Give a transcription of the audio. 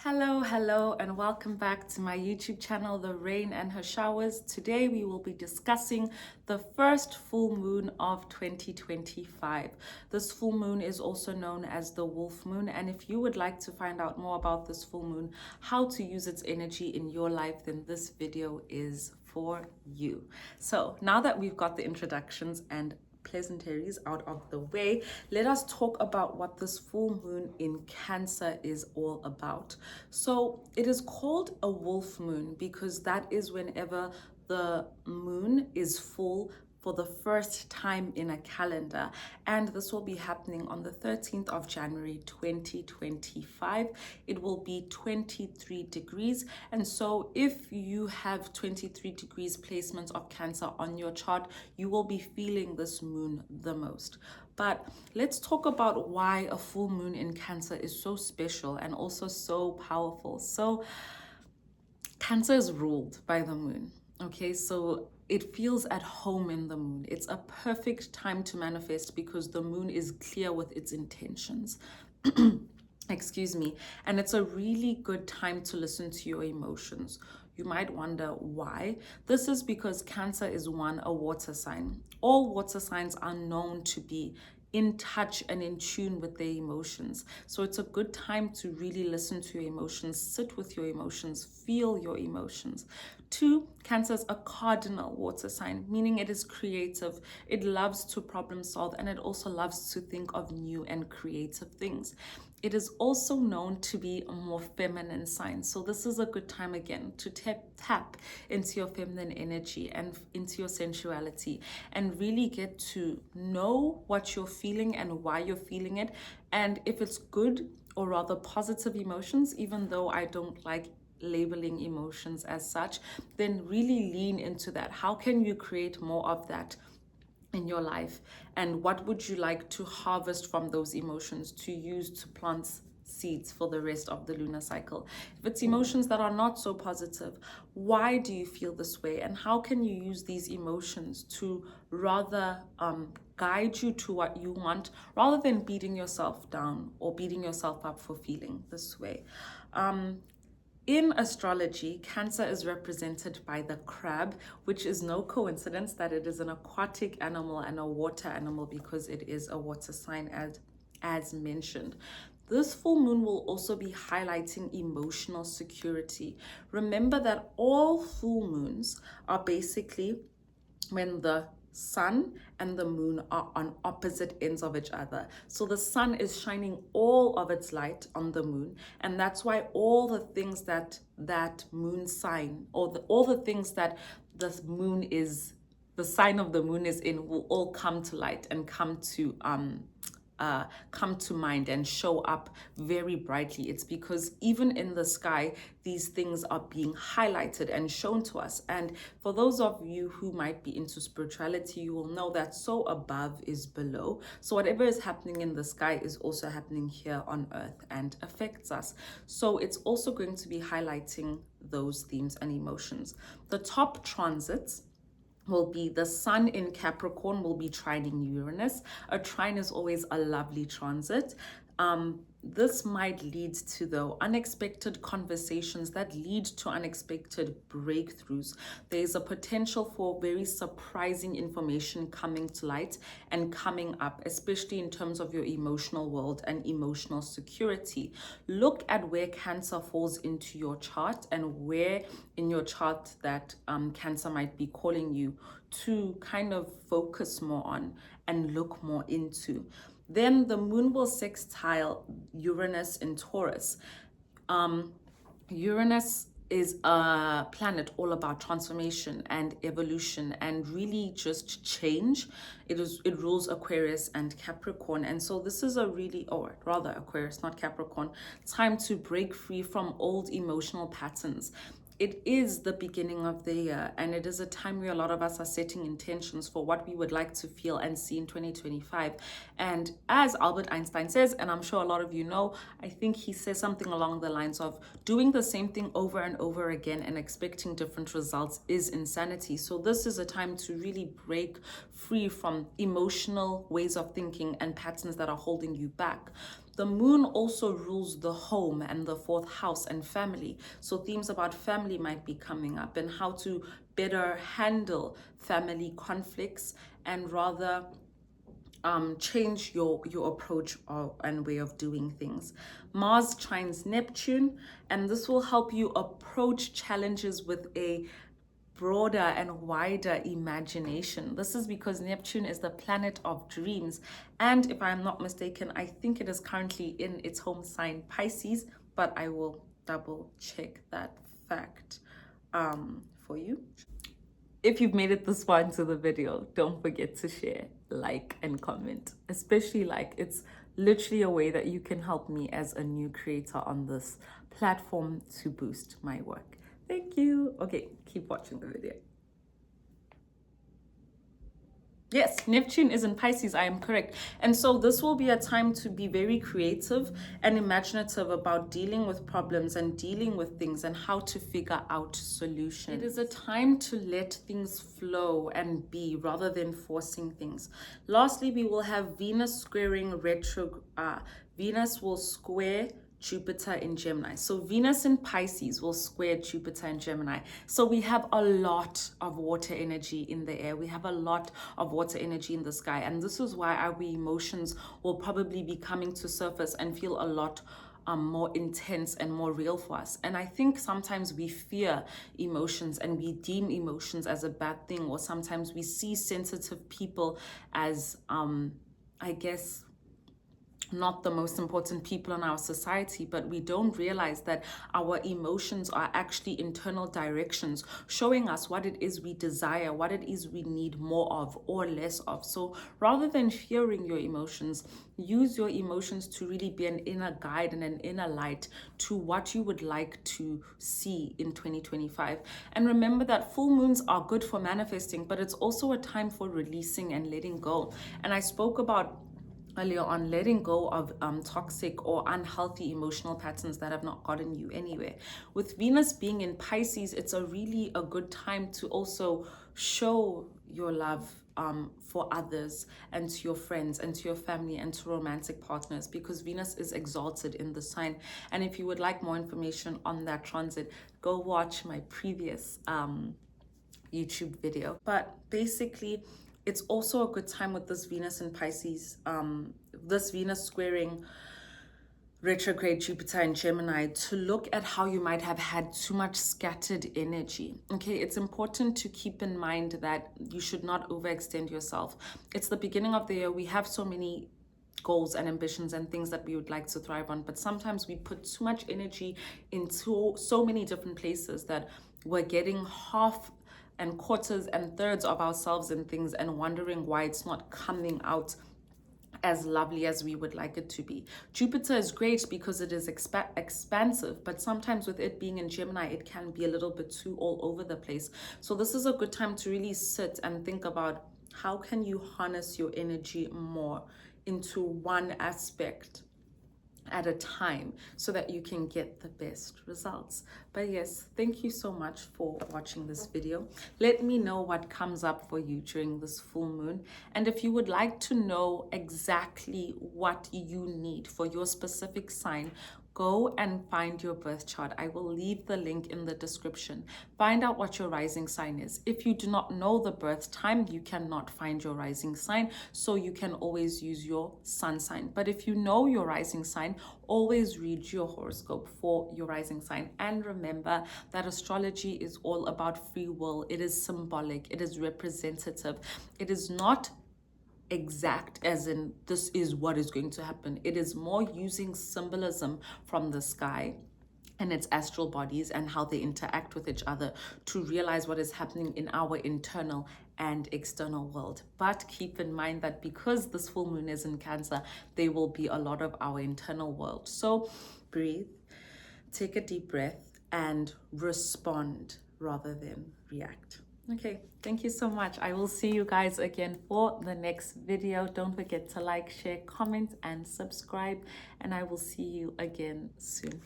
Hello, and welcome back to my YouTube channel, The Rain and Her Showers. Today we will be discussing the first full moon of 2025. This full moon is also known as the wolf moon, and if you would like to find out more about this full moon, how to use its energy in your life, then this video is for you. So now that we've got the introductions and pleasantries out of the way, let us talk about what this full moon in Cancer is all about. So it is called a wolf moon because that is whenever the moon is full for the first time in a calendar, and this will be happening on the 13th of January 2025. It will be 23 degrees, and so if you have 23 degrees placements of Cancer on your chart, you will be feeling this moon the most. But let's talk about why a full moon in Cancer is so special and also so powerful. So Cancer is ruled by the moon. Okay, so it feels at home in the moon. It's a perfect time to manifest because the moon is clear with its intentions. Excuse me. And it's a really good time to listen to your emotions. You might wonder why. This is because Cancer is a water sign. All water signs are known to be in touch and in tune with their emotions. So it's a good time to really listen to your emotions, sit with your emotions, feel your emotions. 2, Cancer is a cardinal water sign, meaning it is creative. It loves to problem solve, and it also loves to think of new and creative things. It is also known to be a more feminine sign. So this is a good time again to tap into your feminine energy and into your sensuality and really get to know what you're feeling and why you're feeling it. And if it's good or rather positive emotions, even though I don't like labeling emotions as such, then really lean into that. How can you create more of that in your life, and what would you like to harvest from those emotions to use to plant seeds for the rest of the lunar cycle? If it's emotions that are not so positive, why do you feel this way, and how can you use these emotions to rather guide you to what you want rather than beating yourself down or beating yourself up for feeling this way? In astrology, Cancer is represented by the crab, which is no coincidence that it is an aquatic animal and a water animal because it is a water sign as mentioned. This full moon will also be highlighting emotional security. Remember that all full moons are basically when the sun and the moon are on opposite ends of each other. So the sun is shining all of its light on the moon, and that's why all the things that moon sign, or all the things that the sign of the moon is in, will all come to light and come to mind and show up very brightly. It's because even in the sky, these things are being highlighted and shown to us. And for those of you who might be into spirituality, you will know that so above is below. So whatever is happening in the sky is also happening here on earth and affects us. So it's also going to be highlighting those themes and emotions. The top transits will be the sun in Capricorn will be trining Uranus. A trine is always a lovely transit. This might lead to, though, unexpected conversations that lead to unexpected breakthroughs. There's a potential for very surprising information coming to light and coming up, especially in terms of your emotional world and emotional security. Look at where Cancer falls into your chart and where in your chart that Cancer might be calling you to kind of focus more on and look more into. Then the moon will sextile Uranus in Taurus. Uranus is a planet all about transformation and evolution and really just change. It rules Aquarius and Capricorn, and so this is a really, or rather Aquarius, not Capricorn, time to break free from old emotional patterns. It is the beginning of the year, and it is a time where a lot of us are setting intentions for what we would like to feel and see in 2025. And as Albert Einstein says, and I'm sure a lot of you know, I think he says something along the lines of doing the same thing over and over again and expecting different results is insanity. So this is a time to really break free from emotional ways of thinking and patterns that are holding you back. The moon also rules the home and the fourth house and family. So themes about family might be coming up, and how to better handle family conflicts and rather change your approach and way of doing things. Mars trines Neptune, and this will help you approach challenges with a broader and wider imagination. This is because Neptune is the planet of dreams, and if I'm not mistaken, I think it is currently in its home sign Pisces, but I will double check that fact for you. If you've made it this far into the video, don't forget to share, like, and comment. Especially like, it's literally a way that you can help me as a new creator on this platform to boost my work. Thank you. Okay, keep watching the video. Yes, Neptune is in Pisces, I am correct. And so this will be a time to be very creative and imaginative about dealing with problems and dealing with things and how to figure out solutions. It is a time to let things flow and be rather than forcing things. Lastly, we will have Venus squaring retrograde. Venus will square Jupiter in Gemini. So Venus in Pisces will square Jupiter in Gemini. So we have a lot of water energy in the air. We have a lot of water energy in the sky. And this is why our emotions will probably be coming to surface and feel a lot more intense and more real for us. And I think sometimes we fear emotions and we deem emotions as a bad thing, or sometimes we see sensitive people as, I guess, not the most important people in our society, but we don't realize that our emotions are actually internal directions showing us what it is we desire, what it is we need more of or less of. So rather than fearing your emotions, use your emotions to really be an inner guide and an inner light to what you would like to see in 2025. And remember that full moons are good for manifesting, but it's also a time for releasing and letting go. And I spoke about earlier on letting go of toxic or unhealthy emotional patterns that have not gotten you anywhere. With Venus being in Pisces, it's a good time to also show your love for others and to your friends and to your family and to romantic partners, because Venus is exalted in the sign. And if you would like more information on that transit, go watch my previous YouTube video. But basically, it's also a good time with this Venus in Pisces, this Venus squaring retrograde Jupiter in Gemini, to look at how you might have had too much scattered energy. Okay, it's important to keep in mind that you should not overextend yourself. It's the beginning of the year. We have so many goals and ambitions and things that we would like to thrive on, but sometimes we put too much energy into so many different places that we're getting half and quarters and thirds of ourselves in things and wondering why it's not coming out as lovely as we would like it to be. Jupiter is great because it is expansive, but sometimes with it being in Gemini, it can be a little bit too all over the place. So this is a good time to really sit and think about how can you harness your energy more into one aspect at a time so that you can get the best results. But yes, thank you so much for watching this video. Let me know what comes up for you during this full moon, and if you would like to know exactly what you need for your specific sign, go and find your birth chart. I will leave the link in the description. Find out what your rising sign is. If you do not know the birth time, you cannot find your rising sign, so you can always use your sun sign. But if you know your rising sign, always read your horoscope for your rising sign. And remember that astrology is all about free will. It is symbolic. It is representative. It is not exact as in this is what is going to happen. It is more using symbolism from the sky and its astral bodies and how they interact with each other to realize what is happening in our internal and external world. But keep in mind that because this full moon is in Cancer, there will be a lot of our internal world. So breathe, take a deep breath, and respond rather than react. Okay, thank you so much. I will see you guys again for the next video. Don't forget to like, share, comment, and subscribe, and I will see you again soon.